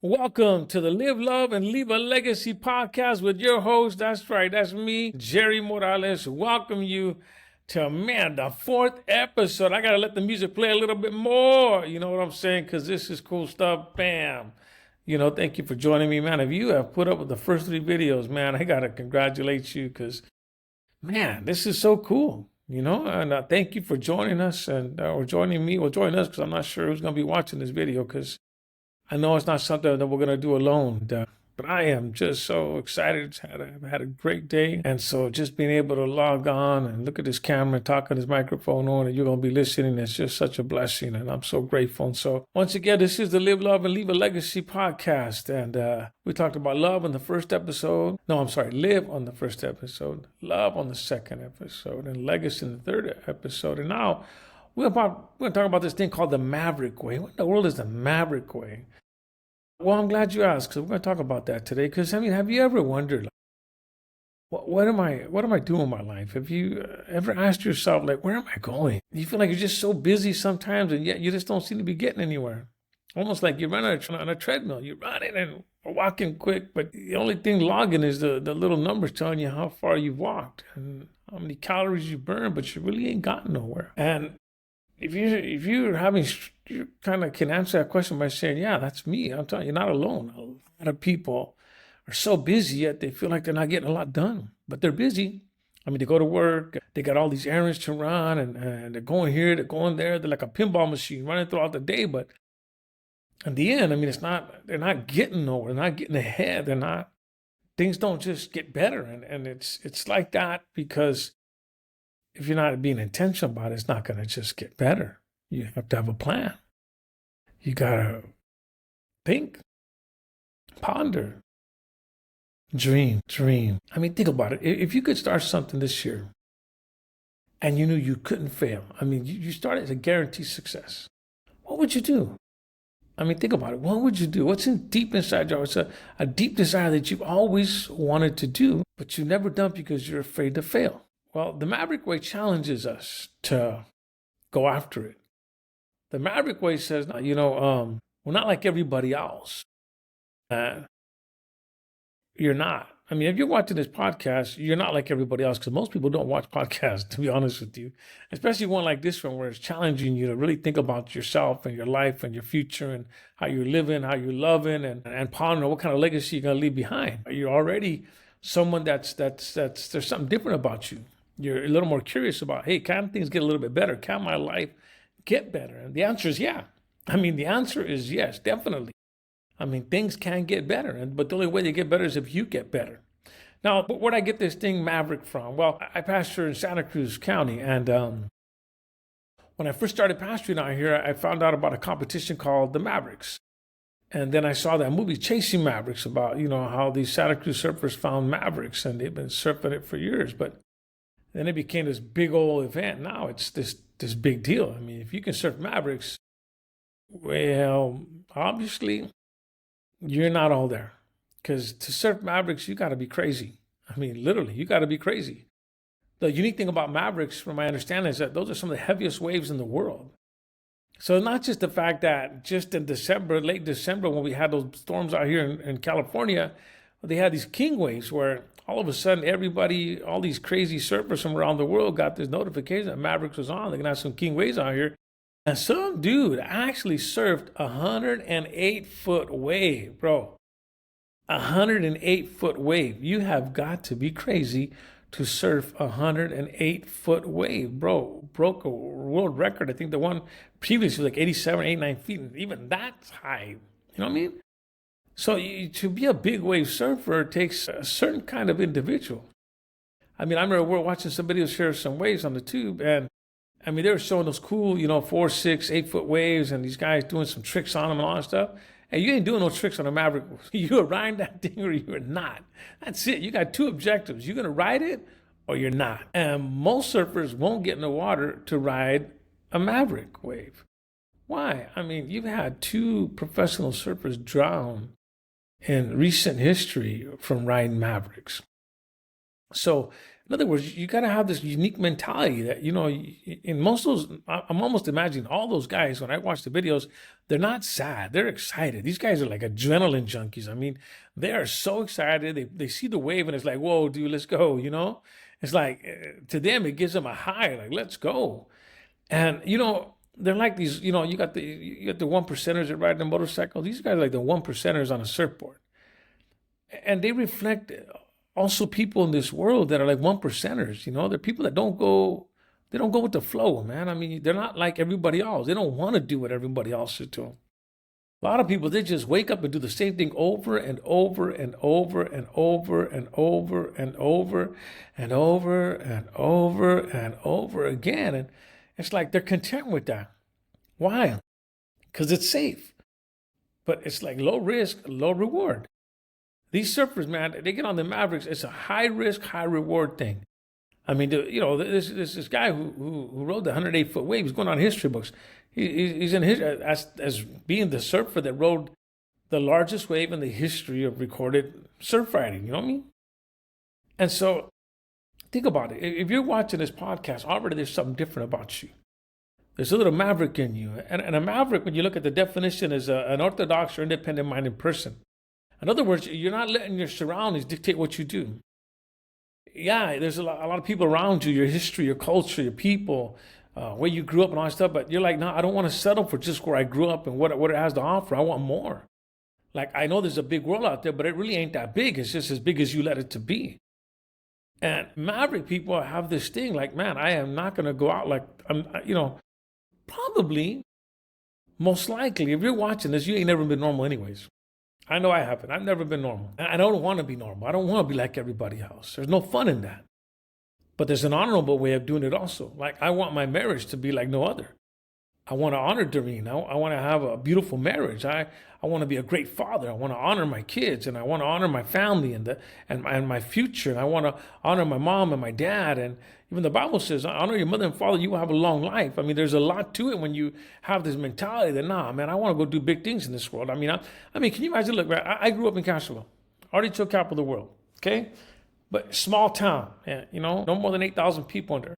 Welcome to the Live, Love, and Leave a Legacy podcast with your host. That's right, that's me, Jerry Morales. Welcome you to, the fourth episode. I got to let the music play a little bit more. You know what I'm saying? Because this is cool stuff. Bam. Thank you for joining me, man. If you have put up with the first three videos, man, I got to congratulate you because, this is so cool. And thank you for joining us or joining me or joining us because I'm not sure who's going to be watching this video because I know it's not something that we're going to do alone, but I am just so excited. I've had a great day. And so just being able to log on and look at this camera and talk on this microphone on and you're going to be listening, it's just such a blessing. And I'm so grateful. And so once again, this is the Live, Love, and Leave a Legacy podcast. And we talked about love in the first episode. No, I'm sorry, live on the first episode, love on the second episode, and legacy in the third episode. And now we're going to talk about this thing called the Maverick Way. What in the world is the Maverick Way? Well, I'm glad you asked because we're going to talk about that today. Because have you ever wondered, what am I doing in my life? Have you ever asked yourself, where am I going? You feel like you're just so busy sometimes, and yet you just don't seem to be getting anywhere. Almost like you're running on a treadmill. You're running and walking quick, but the only thing logging is the little numbers telling you how far you've walked and how many calories you burned, but you really ain't gotten nowhere. And if you kind of can answer that question by saying, yeah, that's me. I'm telling you, you're not alone. A lot of people are so busy yet they feel like they're not getting a lot done, but they're busy. They go to work, they got all these errands to run and they're going here, they're going there. They're like a pinball machine running throughout the day. But in the end, they're not getting nowhere. They're not getting ahead. Things don't just get better. And it's like that because if you're not being intentional about it, it's not going to just get better. You have to have a plan. You got to think, ponder, dream. Think about it. If you could start something this year and you knew you couldn't fail, you started as a guaranteed success, what would you do? Think about it. What would you do? What's deep inside you? It's a deep desire that you've always wanted to do, but you've never done because you're afraid to fail. Well, the Maverick Way challenges us to go after it. The Maverick Way says, we're not like everybody else. You're not. If you're watching this podcast, you're not like everybody else because most people don't watch podcasts, to be honest with you, especially one like this one where it's challenging you to really think about yourself and your life and your future and how you're living, how you're loving, and ponder what kind of legacy you're going to leave behind. You're already someone that's there's something different about you. You're a little more curious about, hey, can things get a little bit better? Can my life get better? And the answer is yeah. The answer is yes, definitely. Things can get better, but the only way they get better is if you get better. Now, where'd I get this thing Maverick from? Well, I pastor in Santa Cruz County, and when I first started pastoring out here, I found out about a competition called the Mavericks. And then I saw that movie, Chasing Mavericks, about, how these Santa Cruz surfers found Mavericks, and they've been surfing it for years, but then it became this big old event. Now it's this big deal. If you can surf Mavericks, well, obviously, you're not all there. Because to surf Mavericks, you got to be crazy. Literally, you got to be crazy. The unique thing about Mavericks, from my understanding, is that those are some of the heaviest waves in the world. So not just the fact that just in December, late December, when we had those storms out here in California, they had these king waves where all of a sudden everybody, all these crazy surfers from around the world got this notification that Mavericks was on. They're going to have some king waves out here. And some dude actually surfed a 108-foot wave, bro. 108-foot wave. You have got to be crazy to surf a 108-foot wave, bro. Broke a world record. I think the one previously was like 87, 89 feet. And even that's high. You know what I mean? So to be a big wave surfer takes a certain kind of individual. I remember we were watching some videos share some waves on the tube, and they were showing those cool, 4, 6, 8-foot waves, and these guys doing some tricks on them and all that stuff. And you ain't doing no tricks on a Maverick. You're riding that thing or you're not. That's it. You got two objectives. You're going to ride it or you're not. And most surfers won't get in the water to ride a Maverick wave. Why? You've had 2 professional surfers drown in recent history from riding Mavericks. So In other words, you got to have this unique mentality that, in most of those, I'm almost imagining all those guys, when I watch the videos, they're not sad. They're excited. These guys are like adrenaline junkies. I mean, they are so excited. They see the wave and it's like, whoa, dude, let's go. It's like, to them, it gives them a high, like, let's go. And, they're like these, you got the one percenters that ride the motorcycle. These guys are like the one percenters on a surfboard. And they reflect also people in this world that are like one percenters. They're people that they don't go with the flow, man. I mean, they're not like everybody else. They don't want to do what everybody else is doing. A lot of people, they just wake up and do the same thing over and over and over and over and over and over and over and over and over again. And it's like they're content with that. Why? Because it's safe. But it's like low risk, low reward. These surfers, man, they get on the Mavericks. It's a high risk, high reward thing. I mean, this guy who rode the 108-foot wave. He's going on history books. He's in his as being the surfer that rode the largest wave in the history of recorded surf riding. You know what I mean? And so, think about it. If you're watching this podcast, already there's something different about you. There's a little maverick in you, and a maverick, when you look at the definition, is an orthodox or independent-minded person. In other words, you're not letting your surroundings dictate what you do. Yeah, there's a lot of people around you, your history, your culture, your people, where you grew up and all that stuff, but you're like, no, I don't want to settle for just where I grew up and what it has to offer. I want more. Like, I know there's a big world out there, but it really ain't that big. It's just as big as you let it to be. And maverick people have this thing like, man, I am not going to go out like, probably, most likely, if you're watching this, you ain't never been normal anyways. I know I haven't. I've never been normal. And I don't want to be normal. I don't want to be like everybody else. There's no fun in that. But there's an honorable way of doing it also. Like, I want my marriage to be like no other. I want to honor Doreen. I want to have a beautiful marriage. I want to be a great father. I want to honor my kids, and I want to honor my family and my future. And I want to honor my mom and my dad. And even the Bible says, honor your mother and father, you will have a long life. I mean, there's a lot to it when you have this mentality that, nah, man, I want to go do big things in this world. I mean, can you imagine? Look, I grew up in Castroville, artichoke capital of the world, okay? But small town, no more than 8,000 people in there.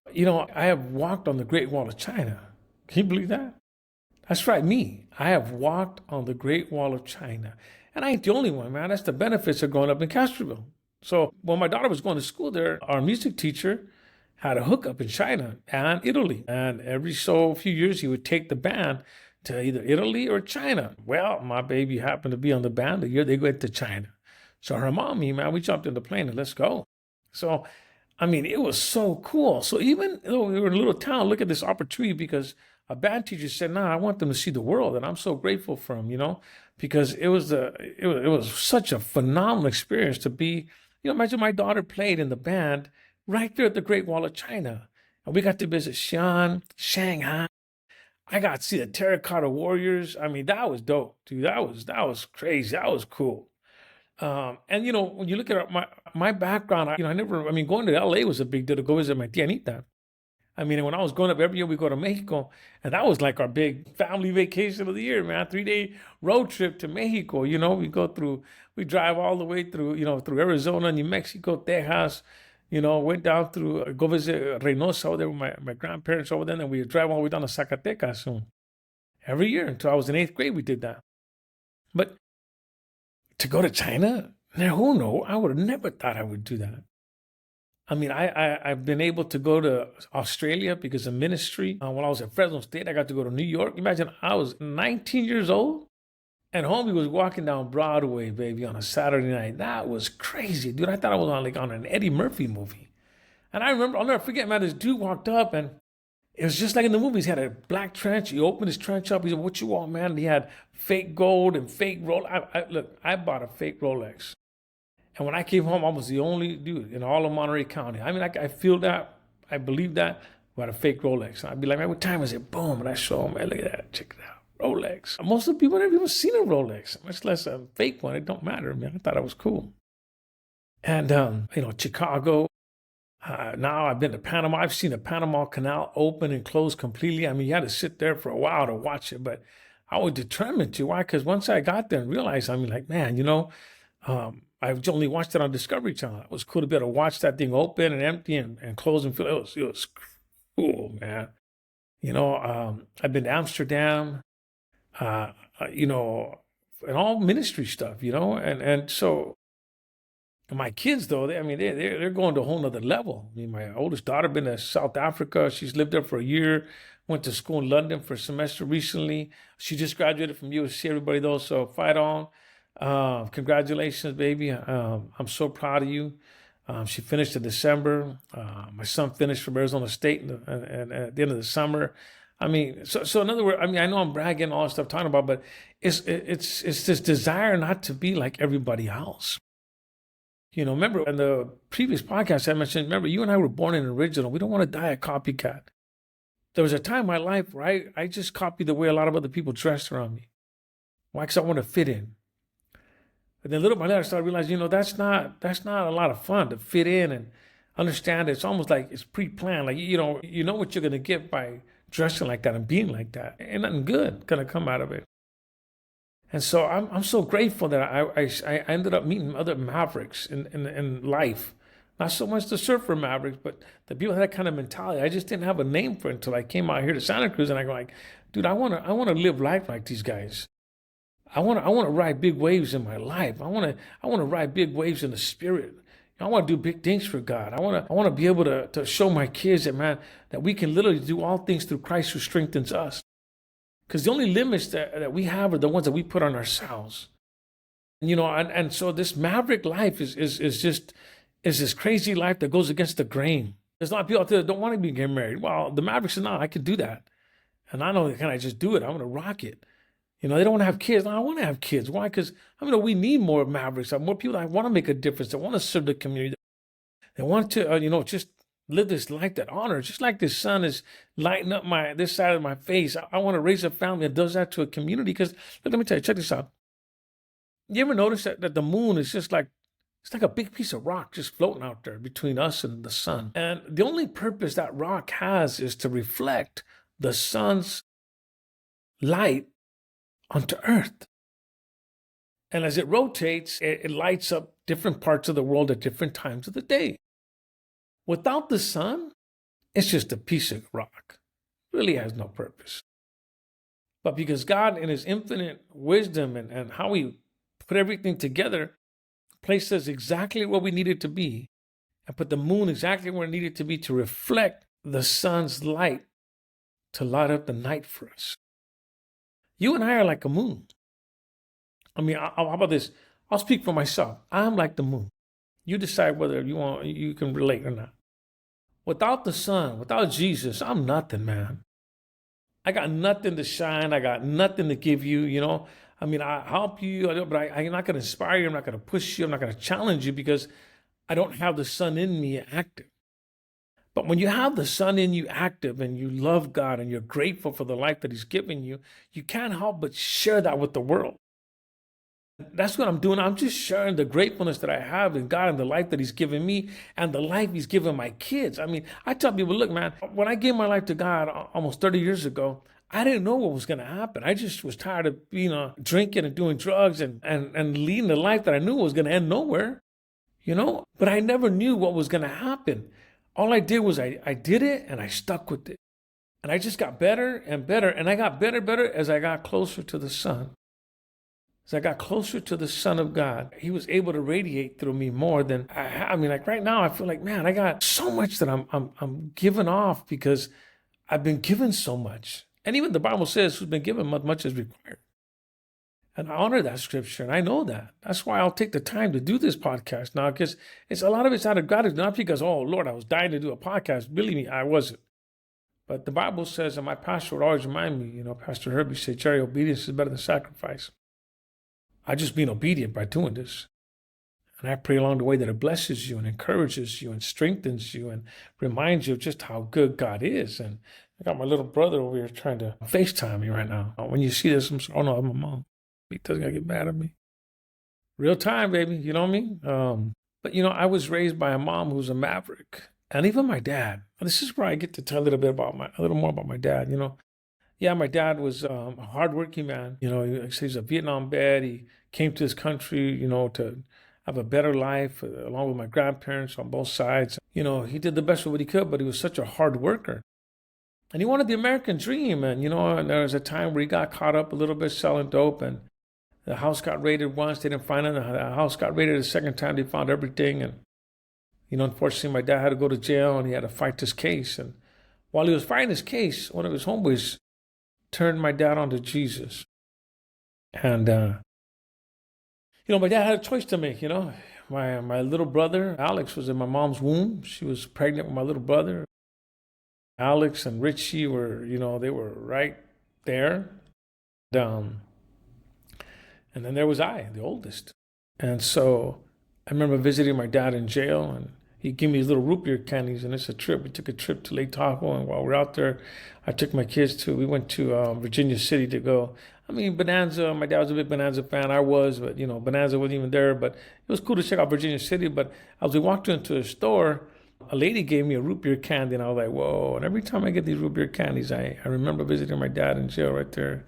I have walked on the Great Wall of China. Can you believe that? That's right, me. I have walked on the Great Wall of China. And I ain't the only one, man. That's the benefits of growing up in Castroville. So when my daughter was going to school there, our music teacher had a hookup in China and Italy. And every so few years, he would take the band to either Italy or China. Well, my baby happened to be on the band the year they went to China. So her mom, me, man, we jumped in the plane and let's go. So, I mean, it was so cool. So even though we were in a little town, look at this opportunity, because a band teacher said, "Nah, I want them to see the world," and I'm so grateful for him, because it was such a phenomenal experience to be. Imagine my daughter played in the band right there at the Great Wall of China, and we got to visit Xi'an, Shanghai. I got to see the Terracotta Warriors. I mean, that was dope, dude. That was crazy. That was cool. And when you look at my background, going to LA was a big deal to go visit my tia Anita. I mean, when I was growing up, every year we go to Mexico, and that was like our big family vacation of the year, man. 3-day road trip to Mexico. We drive all the way through, through Arizona, New Mexico, Texas. Went down through, go visit Reynosa over there with my grandparents over there, and we drive all the way down to Zacatecas. Every year until I was in 8th grade, we did that. But to go to China, now who knows? I would have never thought I would do that. I mean, I've been able to go to Australia because of ministry. When I was at Fresno State, I got to go to New York. Imagine, I was 19 years old, and homie was walking down Broadway, baby, on a Saturday night. That was crazy, dude. I thought I was on an Eddie Murphy movie. And I remember, I'll never forget, man, this dude walked up, and it was just like in the movies. He had a black trench. He opened his trench up. He said, "What you want, man?" And he had fake gold and fake Rolex. Look, I bought a fake Rolex. And when I came home, I was the only dude in all of Monterey County. I mean, I feel that. I believe that. About a fake Rolex. And I'd be like, "Man, what time is it?" Boom. And I show him, "Man, look at that. Check it out. Rolex." Most of the people never even seen a Rolex, much less a fake one. It don't matter, man. I thought it was cool. And, Chicago. Now I've been to Panama. I've seen the Panama Canal open and close completely. I mean, you had to sit there for a while to watch it, but I was determined to. Why? Because once I got there and realized, I mean, like, man, I've only watched it on Discovery Channel. It was cool to be able to watch that thing open and empty and close and feel it was cool, man. I've been to Amsterdam, uh, you know, and all ministry stuff, and so my kids, though, they're going to a whole nother level. I mean, my oldest daughter been to South Africa. She's lived there for a year. Went to school in London for a semester recently. She just graduated from USC. Everybody, though, so fight on. Congratulations, baby. I'm so proud of you. She finished in December. My son finished from Arizona State and at the end of the summer. I mean, so in other words, I mean, I know I'm bragging all this stuff talking about, but it's this desire not to be like everybody else. Remember in the previous podcast I mentioned, remember, you and I were born an original. We don't want to die a copycat. There was a time in my life where I just copied the way a lot of other people dressed around me. Why? Because I want to fit in. But then little by little I started realizing, that's not a lot of fun to fit in and understand it. It's almost like it's pre-planned. Like, you know what you're going to get by dressing like that and being like that. Ain't nothing good going to come out of it. And so I'm so grateful that I ended up meeting other mavericks in life. Not so much the surfer mavericks, but the people that kind of mentality. I just didn't have a name for it until I came out here to Santa Cruz, and I go like, dude, I want to live life like these guys. I want to ride big waves in my life. I want to ride big waves in the spirit. I want to do big things for God. I want to be able to show my kids that we can literally do all things through Christ who strengthens us. Because the only limits that we have are the ones that we put on ourselves. And so this maverick life is this crazy life that goes against the grain. There's a lot of people out there that don't want to be getting married. Well, the mavericks are not. I can do that. And I know, can I just do it? I'm going to rock it. They don't want to have kids. No, I want to have kids. Why? Because we need more mavericks, more people that want to make a difference, that want to serve the community. They want to, just live this life that honors, just like the sun is lighting up this side of my face. I want to raise a family that does that to a community. Because let me tell you, check this out. You ever notice that the moon is just like, it's like a big piece of rock just floating out there between us and the sun. And the only purpose that rock has is to reflect the sun's light onto earth. And as it rotates, it lights up different parts of the world at different times of the day. Without the sun, it's just a piece of rock. It really has no purpose. But because God, in his infinite wisdom and how he put everything together, placed us exactly where we needed to be and put the moon exactly where it needed to be to reflect the sun's light to light up the night for us. You and I are like a moon. How about this? I'll speak for myself. I'm like the moon. You decide whether you can relate or not. Without the sun, without Jesus, I'm nothing, man. I got nothing to shine. I got nothing to give you, I help you, but I'm not going to inspire you. I'm not going to push you. I'm not going to challenge you because I don't have the sun in me active. But when you have the sun in you active and you love God and you're grateful for the life that he's given you, you can't help but share that with the world. That's what I'm doing. I'm just sharing the gratefulness that I have in God and the life that he's given me and the life he's given my kids. I tell people, look, man, when I gave my life to God almost 30 years ago, I didn't know what was going to happen. I just was tired of drinking and doing drugs and leading a life that I knew was going to end nowhere, But I never knew what was going to happen. All I did was I did it and I stuck with it. And I just got better and better. And I got better as I got closer to the sun. As I got closer to the Son of God, he was able to radiate through me more than like right now, I feel like, man, I got so much that I'm giving off because I've been given so much. And even the Bible says who's been given much is required. And I honor that scripture, and I know that. That's why I'll take the time to do this podcast now, because a lot of it's out of gratitude, not because, oh, Lord, I was dying to do a podcast. Believe me, I wasn't. But the Bible says, and my pastor would always remind me, Pastor Herbie said, Jerry, obedience is better than sacrifice. I just being obedient by doing this. And I pray along the way that it blesses you and encourages you and strengthens you and reminds you of just how good God is. And I got my little brother over here trying to FaceTime me right now. When you see this, I'm sorry, oh no, I'm a mom. He doesn't get mad at me. Real time, baby, you know what I mean? But I was raised by a mom who's a maverick. And even my dad. And this is where I get to tell a little more about my dad, Yeah, my dad was a hardworking man. He was a Vietnam vet. He came to this country, have a better life, along with my grandparents on both sides. He did the best of what he could, but he was such a hard worker. And he wanted the American dream. And there was a time where he got caught up a little bit selling dope, and the house got raided once. They didn't find it. The house got raided the second time. They found everything. And, unfortunately, my dad had to go to jail, and he had to fight this case. And while he was fighting this case, one of his homeboys turned my dad onto Jesus. And, my dad had a choice to make, My little brother, Alex, was in my mom's womb. She was pregnant with my little brother. Alex and Richie were, they were right there. And then there was I, the oldest. And so I remember visiting my dad in jail, and he gave me these little root beer candies, and it's a trip. We took a trip to Lake Tahoe, and while we were out there, I took my kids we went to Virginia City to go. Bonanza, my dad was a big Bonanza fan. I was, but, Bonanza wasn't even there. But it was cool to check out Virginia City. But as we walked into a store, a lady gave me a root beer candy, and I was like, whoa. And every time I get these root beer candies, I remember visiting my dad in jail right there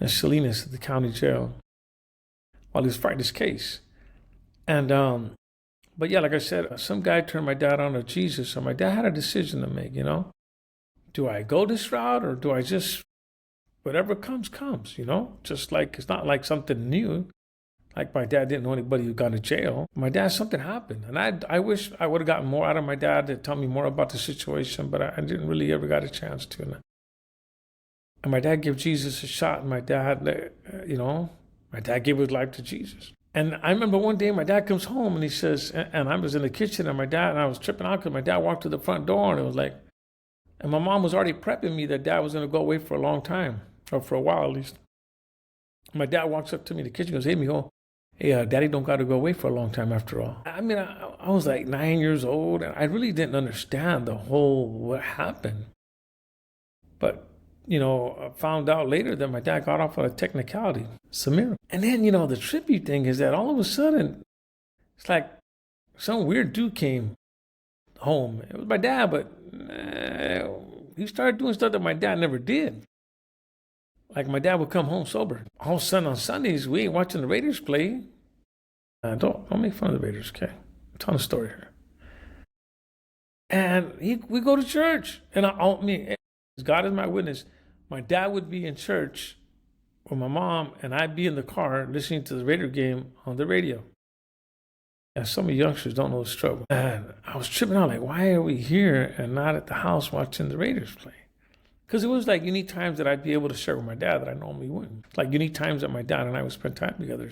in Salinas at the county jail while he was fighting this case. And, but yeah, like I said, some guy turned my dad on to Jesus. So my dad had a decision to make, Do I go this route, or do I just, whatever comes, just like, it's not like something new. Like my dad didn't know anybody who got to jail. My dad, something happened. And I wish I would have gotten more out of my dad to tell me more about the situation, but I didn't really ever got a chance to. And my dad gave Jesus a shot, and my dad, my dad gave his life to Jesus. And I remember one day my dad comes home, and he says, and I was in the kitchen, and I was tripping out because my dad walked to the front door, and it was like, and my mom was already prepping me that dad was going to go away for a long time, or for a while at least. My dad walks up to me in the kitchen and goes, hey, mijo, hey, daddy don't got to go away for a long time after all. I was like 9 years old, and I really didn't understand what happened. But, I found out later that my dad got off on a technicality. It's a miracle. And then, the trippy thing is that all of a sudden, it's like some weird dude came home. It was my dad, but he started doing stuff that my dad never did. Like my dad would come home sober. All of a sudden on Sundays, we ain't watching the Raiders play. Don't make fun of the Raiders, okay? I'm telling a story here. And we go to church. And God is my witness. My dad would be in church with my mom, and I'd be in the car listening to the Raider game on the radio. And some of you youngsters don't know the struggle. And I was tripping out, like, why are we here and not at the house watching the Raiders play? Because it was like unique times that I'd be able to share with my dad that I normally wouldn't. Like unique times that my dad and I would spend time together.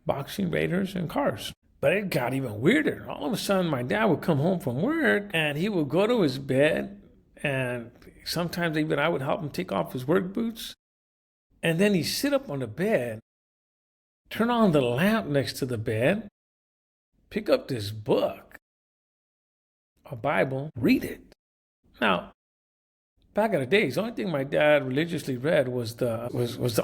Boxing, Raiders, and cars. But it got even weirder. All of a sudden, my dad would come home from work, and he would go to his bed, and sometimes even I would help him take off his work boots. And then he'd sit up on the bed, turn on the lamp next to the bed, pick up this book, a Bible, read it. Now, back in the days, the only thing my dad religiously read was the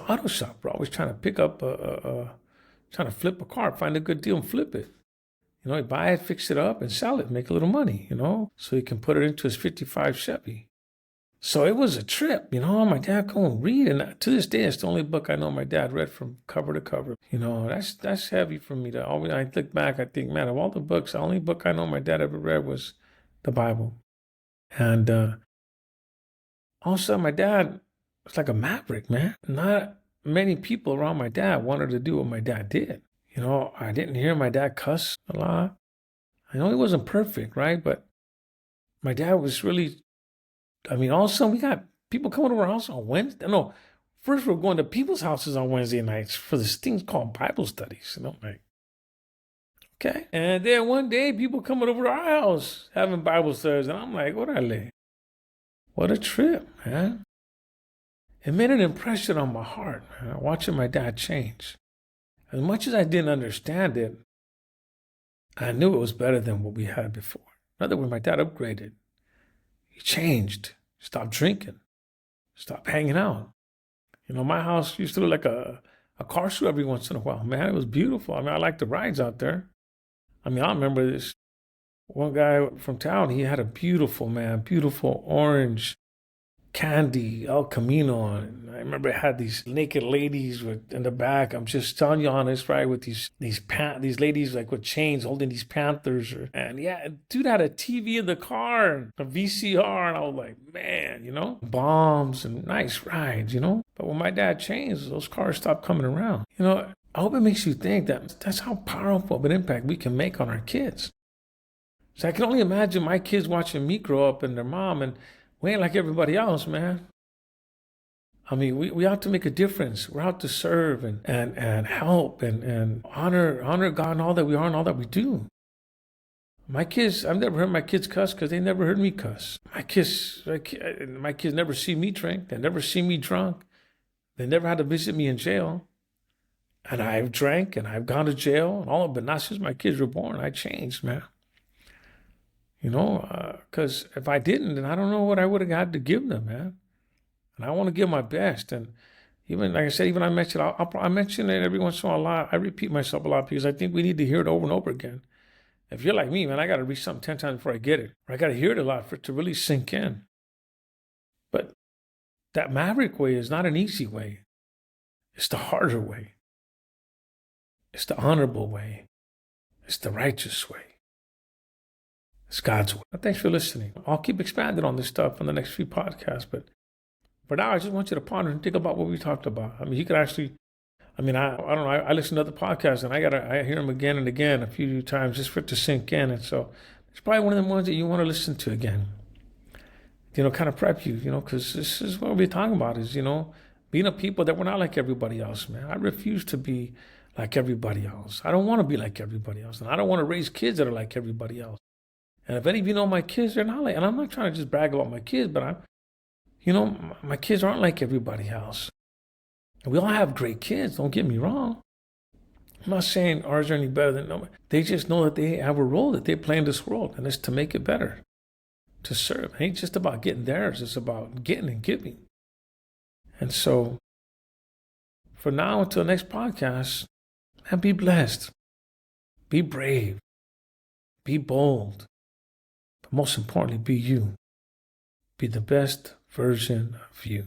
auto shop. We're always trying to pick up trying to flip a car, find a good deal and flip it. He'd buy it, fix it up, and sell it, make a little money, so he can put it into his 55 Chevy. So it was a trip, my dad come and read, and to this day, it's the only book I know my dad read from cover to cover. That's heavy for me to always, I look back, I think, man, of all the books, the only book I know my dad ever read was the Bible. And all of a sudden, my dad was like a maverick, man. Not many people around my dad wanted to do what my dad did. I didn't hear my dad cuss a lot. I know he wasn't perfect, right? But my dad was really, all of a sudden we got people coming over our house on Wednesday. No, first we're going to people's houses on Wednesday nights for this thing called Bible studies. Okay. And then one day people coming over to our house having Bible studies. And I'm like, what a trip, man. It made an impression on my heart, man, watching my dad change. As much as I didn't understand it, I knew it was better than what we had before. In other words, my dad upgraded. He changed, stopped drinking, stopped hanging out. My house used to look like a car show every once in a while. Man, it was beautiful. I liked the rides out there. I remember this one guy from town, he had a beautiful orange Candy, El Camino. And I remember it had these naked ladies with in the back. I'm just telling you honest, right? With these ladies like with chains holding these panthers. And yeah, dude had a TV in the car, a VCR, and I was like, man, bombs and nice rides, But when my dad changed, those cars stopped coming around. I hope it makes you think that that's how powerful of an impact we can make on our kids. So I can only imagine my kids watching me grow up and their mom, and we ain't like everybody else, man. I mean, we have to make a difference. We're out to serve and help and honor God and all that we are and all that we do. My kids, I've never heard my kids cuss because they never heard me cuss. My kids never see me drink. They never see me drunk. They never had to visit me in jail. And I've drank and I've gone to jail and all of it, but not since my kids were born. I changed, man. Because if I didn't, then I don't know what I would have had to give them, man. And I want to give my best. And even, like I said, even I mention it every once in a while a lot. I repeat myself a lot because I think we need to hear it over and over again. If you're like me, man, I got to read something 10 times before I get it. Or I got to hear it a lot for it to really sink in. But that maverick way is not an easy way. It's the harder way. It's the honorable way. It's the righteous way. It's God's way. Thanks for listening. I'll keep expanding on this stuff in the next few podcasts. But for now, I just want you to ponder and think about what we talked about. I mean, you could actually, I don't know. I listen to other podcasts and I hear them again and again a few times just for it to sink in. And so it's probably one of the ones that you want to listen to again. Kind of prep you, because this is what we're talking about is, being a people that we're not like everybody else, man. I refuse to be like everybody else. I don't want to be like everybody else. And I don't want to raise kids that are like everybody else. And if any of you know my kids, they're not like, and I'm not trying to just brag about my kids, but my kids aren't like everybody else. And we all have great kids, don't get me wrong. I'm not saying ours are any better than nobody. They just know that they have a role that they play in this world, and it's to make it better, to serve. It ain't just about getting theirs, it's about getting and giving. And so, for now until next podcast, and be blessed, be brave, be bold, but most importantly, be you. Be the best version of you.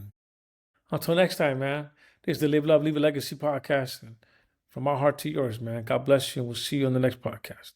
Until next time, man. This is the Live, Love, Leave a Legacy podcast. And from our heart to yours, man. God bless you, and we'll see you on the next podcast.